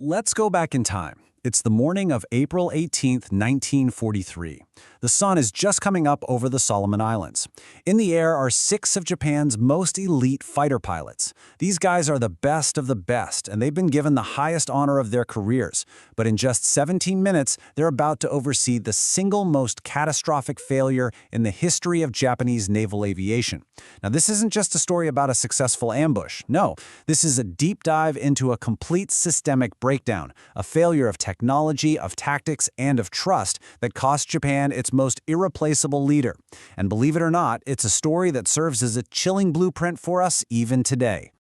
Let's go back in time. It's the morning of April 18th, 1943. The sun is just coming up over the Solomon Islands. In the air are 6 of Japan's most elite fighter pilots. These guys are the best of the best, and they've been given the highest honor of their careers. But in just 17 minutes, they're about to oversee the single most catastrophic failure in the history of Japanese naval aviation. Now, this isn't just a story about a successful ambush. No, this is a deep dive into a complete systemic breakdown, a failure of technology, of tactics, and of trust that cost Japan its most irreplaceable leader. And believe it or not, it's a story that serves as a chilling blueprint for us even today.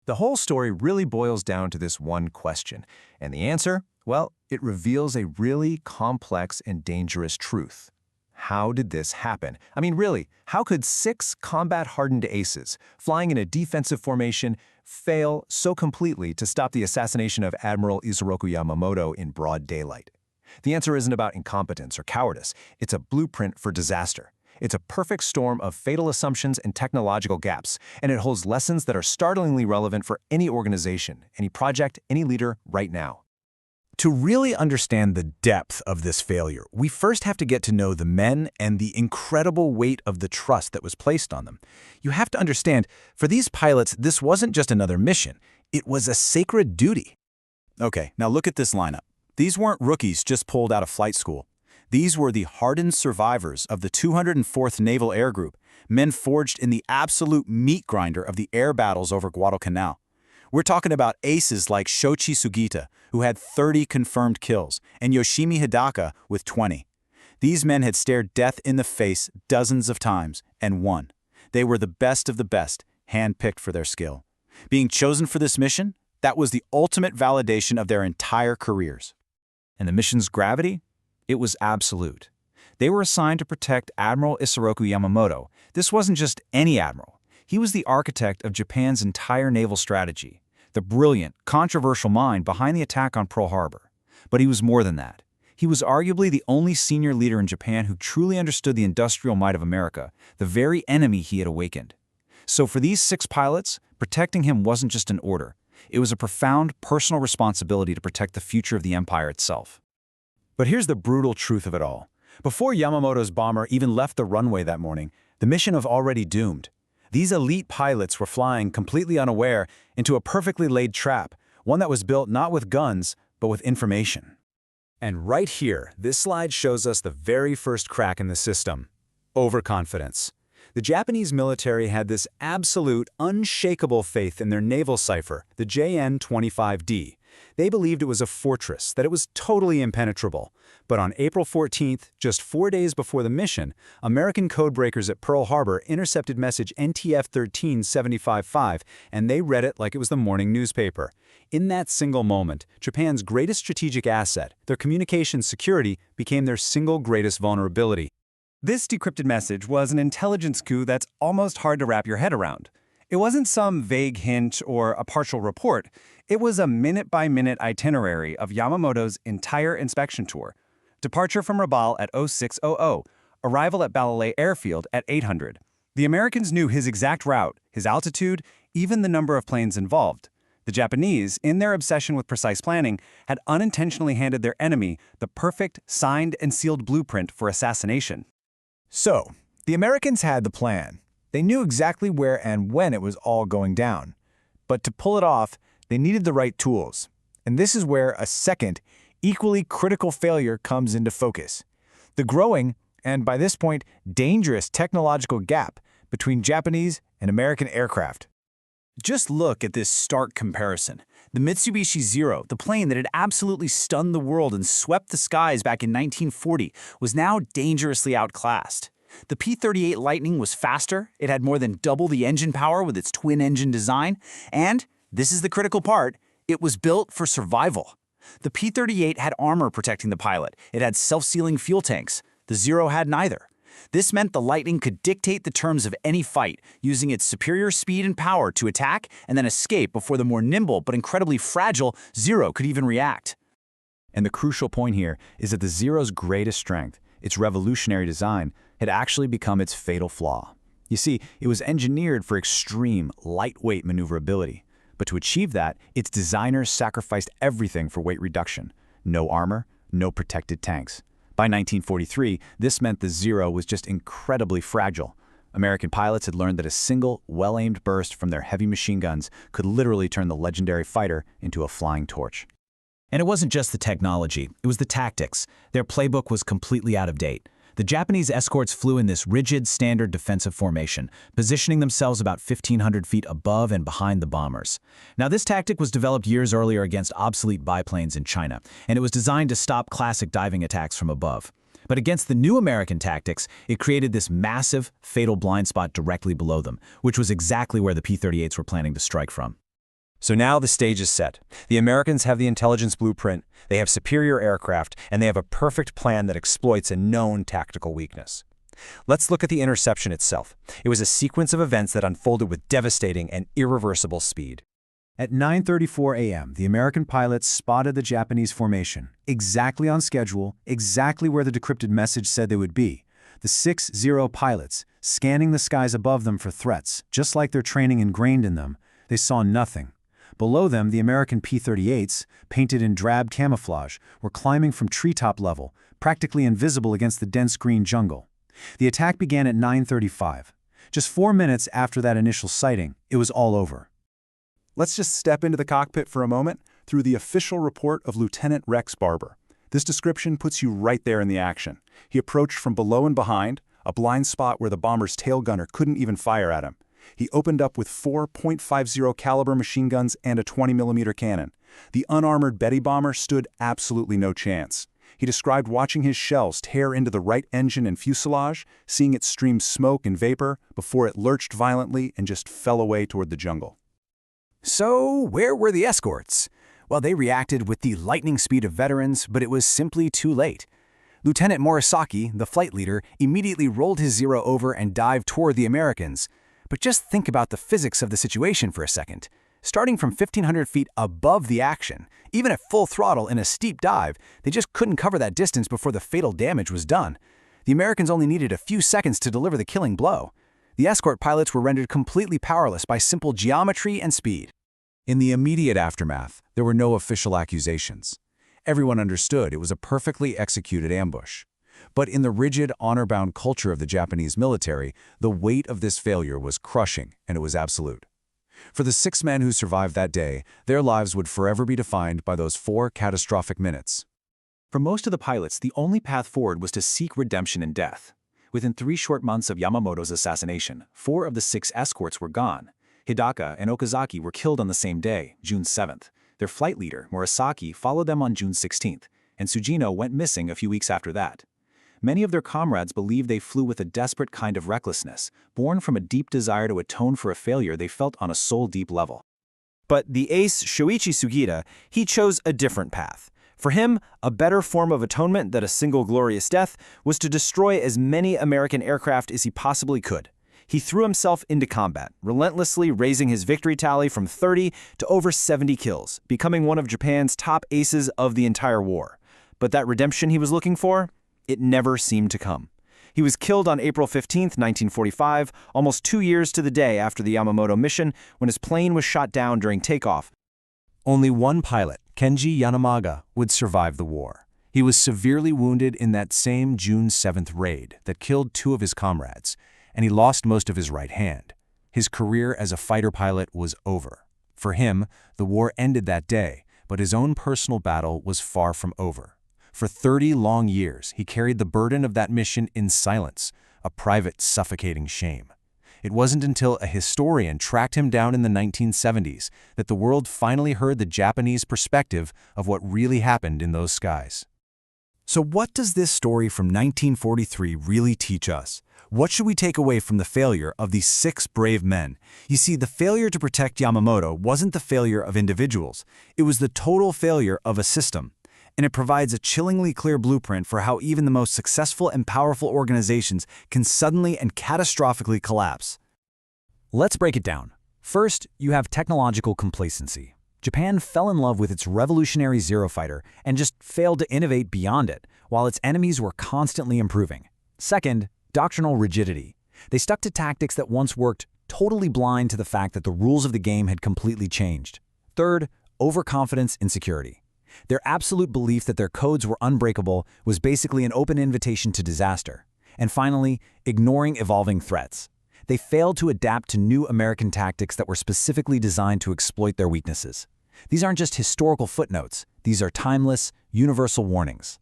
The whole story really boils down to this one question, and the answer, well, it reveals a really complex and dangerous truth. How did this happen? I mean, really, how could 6 combat-hardened aces, flying in a defensive formation, fail so completely to stop the assassination of Admiral Isoroku Yamamoto in broad daylight? The answer isn't about incompetence or cowardice. It's a blueprint for disaster. It's a perfect storm of fatal assumptions and technological gaps, and it holds lessons that are startlingly relevant for any organization, any project, any leader right now. To really understand the depth of this failure, we first have to get to know the men and the incredible weight of the trust that was placed on them. You have to understand, for these pilots, this wasn't just another mission. It was a sacred duty. Okay, now look at this lineup. These weren't rookies just pulled out of flight school. These were the hardened survivors of the 204th Naval Air Group, men forged in the absolute meat grinder of the air battles over Guadalcanal. We're talking about aces like Shoichi Sugita, who had 30 confirmed kills, and Yoshimi Hidaka with 20. These men had stared death in the face dozens of times and won. They were the best of the best, handpicked for their skill. Being chosen for this mission, that was the ultimate validation of their entire careers. And the mission's gravity? It was absolute. They were assigned to protect Admiral Isoroku Yamamoto. This wasn't just any admiral. He was the architect of Japan's entire naval strategy, the brilliant, controversial mind behind the attack on Pearl Harbor. But he was more than that. He was arguably the only senior leader in Japan who truly understood the industrial might of America, the very enemy he had awakened. So for these 6 pilots, protecting him wasn't just an order. It was a profound personal responsibility to protect the future of the empire itself. But here's the brutal truth of it all. Before Yamamoto's bomber even left the runway that morning, the mission was already doomed. These elite pilots were flying completely unaware into a perfectly laid trap, one that was built not with guns, but with information. And right here, this slide shows us the very first crack in the system: overconfidence. The Japanese military had this absolute, unshakable faith in their naval cipher, the JN-25D. They believed it was a fortress, that it was totally impenetrable. But on April 14th, just 4 days before the mission, American codebreakers at Pearl Harbor intercepted message NTF-13755, and they read it like it was the morning newspaper. In that single moment, Japan's greatest strategic asset, their communications security, became their single greatest vulnerability. This decrypted message was an intelligence coup that's almost hard to wrap your head around. It wasn't some vague hint or a partial report. It was a minute-by-minute itinerary of Yamamoto's entire inspection tour. Departure from Rabaul at 0600, arrival at Balalay Airfield at 800. The Americans knew his exact route, his altitude, even the number of planes involved. The Japanese, in their obsession with precise planning, had unintentionally handed their enemy the perfect, signed and sealed blueprint for assassination. So, the Americans had the plan. They knew exactly where and when it was all going down. But to pull it off, they needed the right tools. And this is where a second, equally critical failure comes into focus: the growing, and by this point, dangerous technological gap between Japanese and American aircraft. Just look at this stark comparison. The Mitsubishi Zero, the plane that had absolutely stunned the world and swept the skies back in 1940, was now dangerously outclassed. The P-38 Lightning was faster, it had more than double the engine power with its twin-engine design, and, this is the critical part, it was built for survival. The P-38 had armor protecting the pilot, it had self-sealing fuel tanks. The Zero had neither. This meant the Lightning could dictate the terms of any fight, using its superior speed and power to attack and then escape before the more nimble but incredibly fragile Zero could even react. And the crucial point here is that the Zero's greatest strength, its revolutionary design, had actually become its fatal flaw. You see, it was engineered for extreme, lightweight maneuverability. But to achieve that, its designers sacrificed everything for weight reduction. No armor, no protected tanks. By 1943, this meant the Zero was just incredibly fragile. American pilots had learned that a single, well-aimed burst from their heavy machine guns could literally turn the legendary fighter into a flying torch. And it wasn't just the technology, it was the tactics. Their playbook was completely out of date. The Japanese escorts flew in this rigid, standard defensive formation, positioning themselves about 1,500 feet above and behind the bombers. Now, this tactic was developed years earlier against obsolete biplanes in China, and it was designed to stop classic diving attacks from above. But against the new American tactics, it created this massive, fatal blind spot directly below them, which was exactly where the P-38s were planning to strike from. So now the stage is set. The Americans have the intelligence blueprint, they have superior aircraft, and they have a perfect plan that exploits a known tactical weakness. Let's look at the interception itself. It was a sequence of events that unfolded with devastating and irreversible speed. At 9:34 a.m., the American pilots spotted the Japanese formation, exactly on schedule, exactly where the decrypted message said they would be. The 6-0 pilots, scanning the skies above them for threats, just like their training ingrained in them, they saw nothing. Below them, the American P-38s, painted in drab camouflage, were climbing from treetop level, practically invisible against the dense green jungle. The attack began at 9:35. Just 4 minutes after that initial sighting, it was all over. Let's just step into the cockpit for a moment through the official report of Lieutenant Rex Barber. This description puts you right there in the action. He approached from below and behind, a blind spot where the bomber's tail gunner couldn't even fire at him. He opened up with 4 .50 caliber machine guns and a 20mm cannon. The unarmored Betty bomber stood absolutely no chance. He described watching his shells tear into the right engine and fuselage, seeing it stream smoke and vapor before it lurched violently and just fell away toward the jungle. So, where were the escorts? Well, they reacted with the lightning speed of veterans, but it was simply too late. Lieutenant Morisaki, the flight leader, immediately rolled his Zero over and dived toward the Americans. But just think about the physics of the situation for a second. Starting from 1,500 feet above the action, even at full throttle in a steep dive, they just couldn't cover that distance before the fatal damage was done. The Americans only needed a few seconds to deliver the killing blow. The escort pilots were rendered completely powerless by simple geometry and speed. In the immediate aftermath, there were no official accusations. Everyone understood it was a perfectly executed ambush. But in the rigid, honor-bound culture of the Japanese military, the weight of this failure was crushing, and it was absolute. For the 6 men who survived that day, their lives would forever be defined by those 4 catastrophic minutes. For most of the pilots, the only path forward was to seek redemption in death. Within 3 short months of Yamamoto's assassination, 4 of the 6 escorts were gone. Hidaka and Okazaki were killed on the same day, June 7th. Their flight leader, Morisaki, followed them on June 16th, and Tsujino went missing a few weeks after that. Many of their comrades believed they flew with a desperate kind of recklessness, born from a deep desire to atone for a failure they felt on a soul-deep level. But the ace, Shoichi Sugita, he chose a different path. For him, a better form of atonement than a single glorious death was to destroy as many American aircraft as he possibly could. He threw himself into combat, relentlessly raising his victory tally from 30 to over 70 kills, becoming one of Japan's top aces of the entire war. But that redemption he was looking for? It never seemed to come. He was killed on April 15, 1945, almost 2 years to the day after the Yamamoto mission, when his plane was shot down during takeoff. Only one pilot, Kenji Yanamaga, would survive the war. He was severely wounded in that same June 7th raid that killed 2 of his comrades, and he lost most of his right hand. His career as a fighter pilot was over. For him, the war ended that day, but his own personal battle was far from over. For 30 long years, he carried the burden of that mission in silence, a private, suffocating shame. It wasn't until a historian tracked him down in the 1970s that the world finally heard the Japanese perspective of what really happened in those skies. So what does this story from 1943 really teach us? What should we take away from the failure of these 6 brave men? You see, the failure to protect Yamamoto wasn't the failure of individuals. It was the total failure of a system. And it provides a chillingly clear blueprint for how even the most successful and powerful organizations can suddenly and catastrophically collapse. Let's break it down. First, you have technological complacency. Japan fell in love with its revolutionary Zero fighter and just failed to innovate beyond it, while its enemies were constantly improving. Second, doctrinal rigidity. They stuck to tactics that once worked totally blind to the fact that the rules of the game had completely changed. Third, overconfidence insecurity. Their absolute belief that their codes were unbreakable was basically an open invitation to disaster. And finally, ignoring evolving threats. They failed to adapt to new American tactics that were specifically designed to exploit their weaknesses. These aren't just historical footnotes. These are timeless, universal warnings.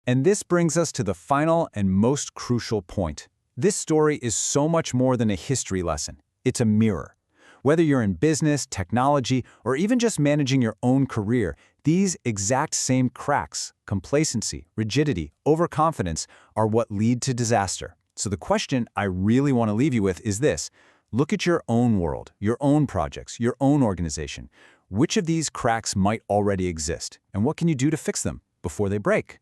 And this brings us to the final and most crucial point. This story is so much more than a history lesson. It's a mirror. Whether you're in business, technology, or even just managing your own career, these exact same cracks, complacency, rigidity, overconfidence, are what lead to disaster. So the question I really want to leave you with is this. Look at your own world, your own projects, your own organization. Which of these cracks might already exist, and what can you do to fix them before they break?